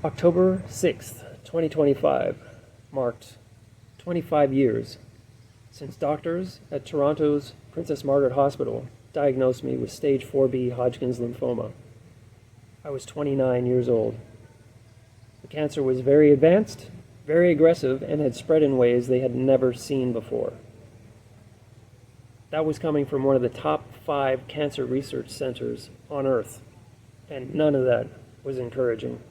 October 6th, 2025 marked 25 years since doctors at Toronto's Princess Margaret Hospital diagnosed me with stage 4B Hodgkin's lymphoma. I was 29 years old. The cancer was very advanced, very aggressive, and had spread in ways they had never seen before. That was coming from one of the top 5 cancer research centers on Earth, and none of that was encouraging.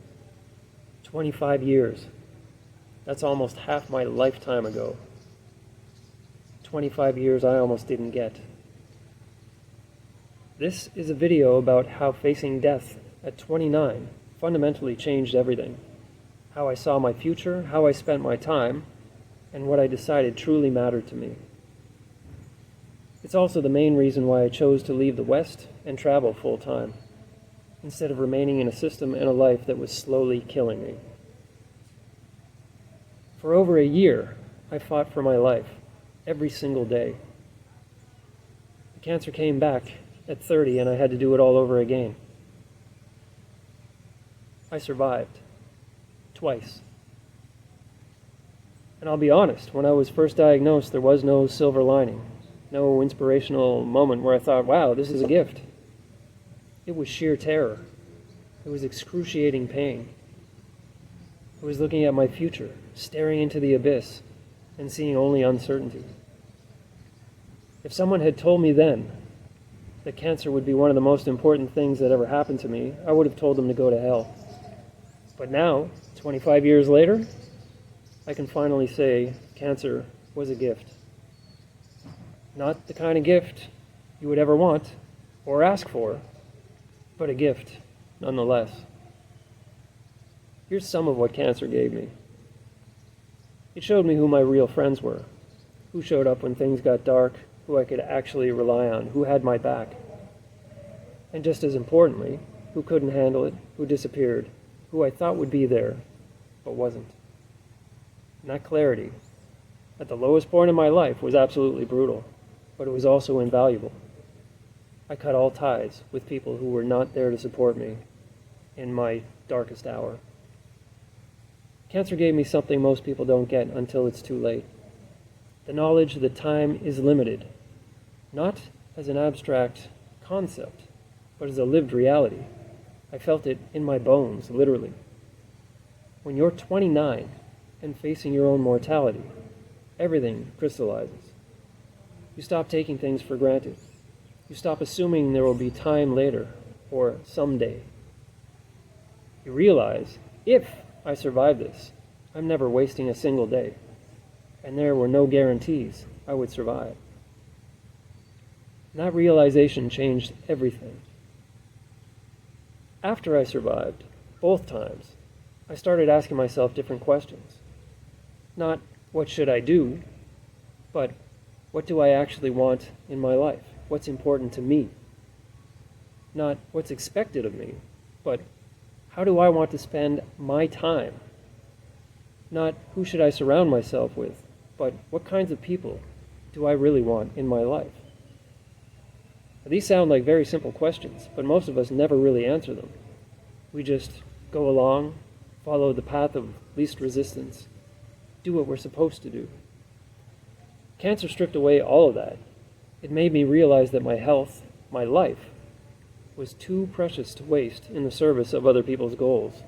25 years. That's almost half my lifetime ago. 25 years I almost didn't get. This is a video about how facing death at 29 fundamentally changed everything. How I saw my future, how I spent my time, and what I decided truly mattered to me. It's also the main reason why I chose to leave the West and travel full-time, instead of remaining in a system and a life that was slowly killing me. For over a year, I fought for my life, every single day. The cancer came back at 30 and I had to do it all over again. I survived. Twice. And I'll be honest, when I was first diagnosed, there was no silver lining, no inspirational moment where I thought, wow, this is a gift. It was sheer terror. It was excruciating pain. I was looking at my future, staring into the abyss, and seeing only uncertainty. If someone had told me then that cancer would be one of the most important things that ever happened to me, I would have told them to go to hell. But now, 25 years later, I can finally say cancer was a gift. Not the kind of gift you would ever want or ask for, but a gift nonetheless. Here's some of what cancer gave me. It showed me who my real friends were, who showed up when things got dark, who I could actually rely on, who had my back. And just as importantly, who couldn't handle it, who disappeared, who I thought would be there, but wasn't. And that clarity, at the lowest point in my life, was absolutely brutal, but it was also invaluable. I cut all ties with people who were not there to support me in my darkest hour. Cancer gave me something most people don't get until it's too late. The knowledge that time is limited, not as an abstract concept, but as a lived reality. I felt it in my bones, literally. When you're 29 and facing your own mortality, everything crystallizes. You stop taking things for granted. You stop assuming there will be time later or someday. You realize, if I survive this, I'm never wasting a single day, and there were no guarantees I would survive. And that realization changed everything. After I survived, both times, I started asking myself different questions. Not, what should I do, but what do I actually want in my life? What's important to me? Not what's expected of me, but how do I want to spend my time? Not who should I surround myself with, but what kinds of people do I really want in my life? Now, these sound like very simple questions, but most of us never really answer them. We just go along, follow the path of least resistance, do what we're supposed to do. Cancer stripped away all of that. It made me realize that my health, my life, was too precious to waste in the service of other people's goals.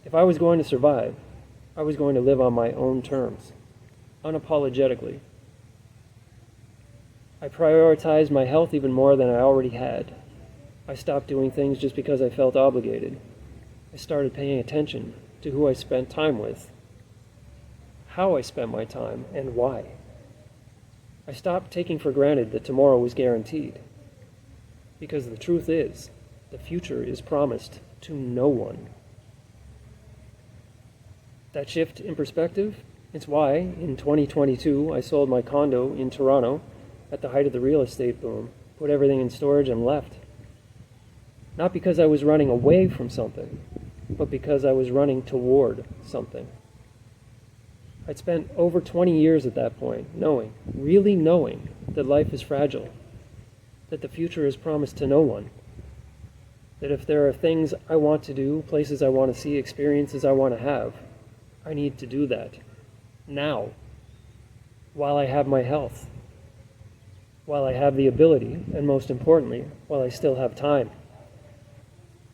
If I was going to survive, I was going to live on my own terms, unapologetically. I prioritized my health even more than I already had. I stopped doing things just because I felt obligated. I started paying attention to who I spent time with, how I spent my time, and why. I stopped taking for granted that tomorrow was guaranteed. Because the truth is, the future is promised to no one. That shift in perspective, it's why, in 2022, I sold my condo in Toronto at the height of the real estate boom, put everything in storage, and left. Not because I was running away from something, but because I was running toward something. I'd spent over 20 years at that point, really knowing that life is fragile, that the future is promised to no one. that if there are things I want to do, places I want to see, experiences I want to have, I need to do that now, while I have my health, while I have the ability, and most importantly, while I still have time.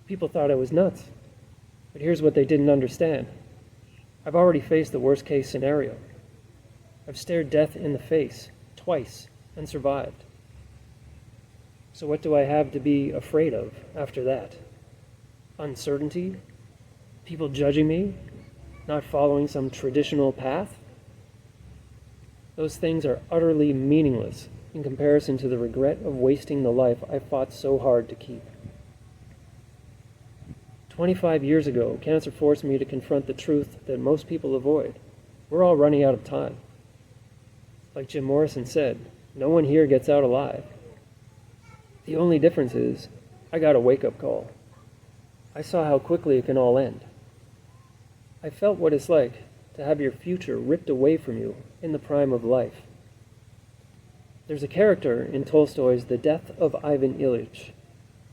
People thought I was nuts, but here's what they didn't understand. I've already faced the worst case scenario. I've stared death in the face twice and survived. So what do I have to be afraid of after that? Uncertainty? People judging me? Not following some traditional path? Those things are utterly meaningless in comparison to the regret of wasting the life I fought so hard to keep. 25 years ago, cancer forced me to confront the truth that most people avoid. We're all running out of time. Like Jim Morrison said, no one here gets out alive. The only difference is, I got a wake-up call. I saw how quickly it can all end. I felt what it's like to have your future ripped away from you in the prime of life. There's a character in Tolstoy's The Death of Ivan Ilyich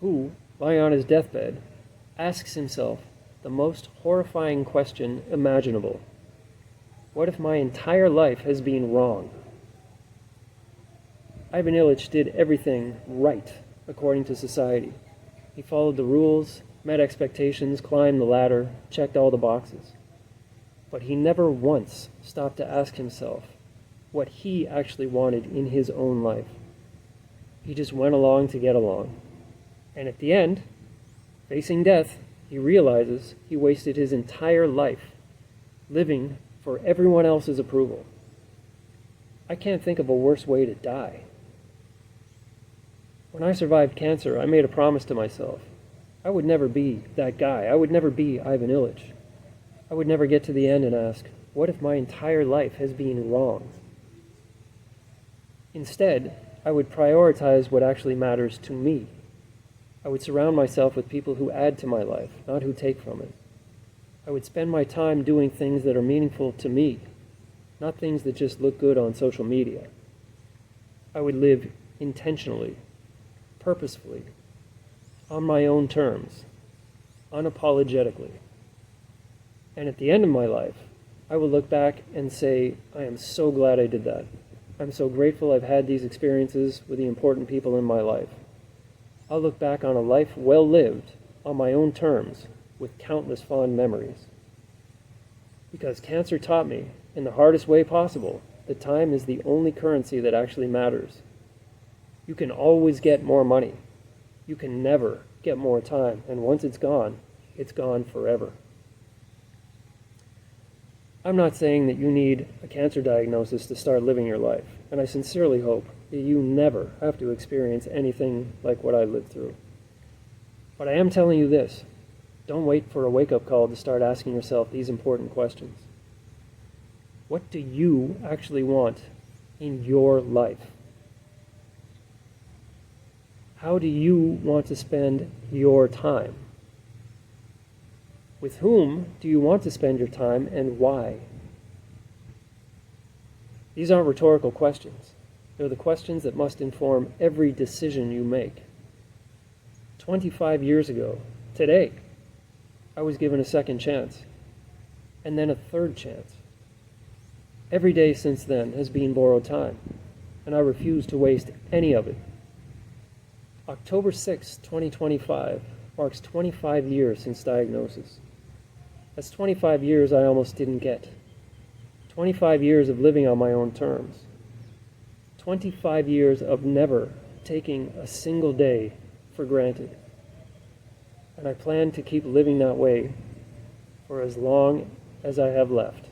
who, lying on his deathbed, asks himself the most horrifying question imaginable. What if my entire life has been wrong? Ivan Ilyich did everything right according to society. He followed the rules, met expectations, climbed the ladder, checked all the boxes. But he never once stopped to ask himself what he actually wanted in his own life. He just went along to get along. And at the end, facing death, he realizes he wasted his entire life living for everyone else's approval. I can't think of a worse way to die. When I survived cancer, I made a promise to myself. I would never be that guy. I would never be Ivan Ilyich. I would never get to the end and ask, what if my entire life has been wrong? Instead, I would prioritize what actually matters to me. I would surround myself with people who add to my life, not who take from it. I would spend my time doing things that are meaningful to me, not things that just look good on social media. I would live intentionally, purposefully, on my own terms, unapologetically. And at the end of my life, I will look back and say, I am so glad I did that. I'm so grateful I've had these experiences with the important people in my life. I'll look back on a life well lived, on my own terms, with countless fond memories. Because cancer taught me, in the hardest way possible, that time is the only currency that actually matters. You can always get more money. You can never get more time, and once it's gone forever. I'm not saying that you need a cancer diagnosis to start living your life, and I sincerely hope that you never have to experience anything like what I lived through. But I am telling you this, don't wait for a wake-up call to start asking yourself these important questions. What do you actually want in your life? How do you want to spend your time? With whom do you want to spend your time, and why? These aren't rhetorical questions. They're the questions that must inform every decision you make. 25 years ago, today, I was given a second chance, and then a third chance. Every day since then has been borrowed time, and I refuse to waste any of it. October 6, 2025 marks 25 years since diagnosis. That's 25 years I almost didn't get. 25 years of living on my own terms. 25 years of never taking a single day for granted. And I plan to keep living that way for as long as I have left.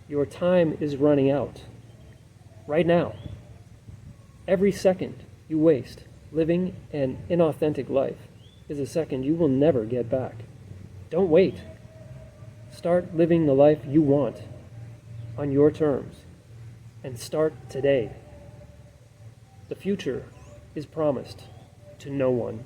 Your time is running out. Right now. Every second you waste living an inauthentic life is a second you will never get back. Don't wait. Start living the life you want on your terms, and start today. The future is promised to no one.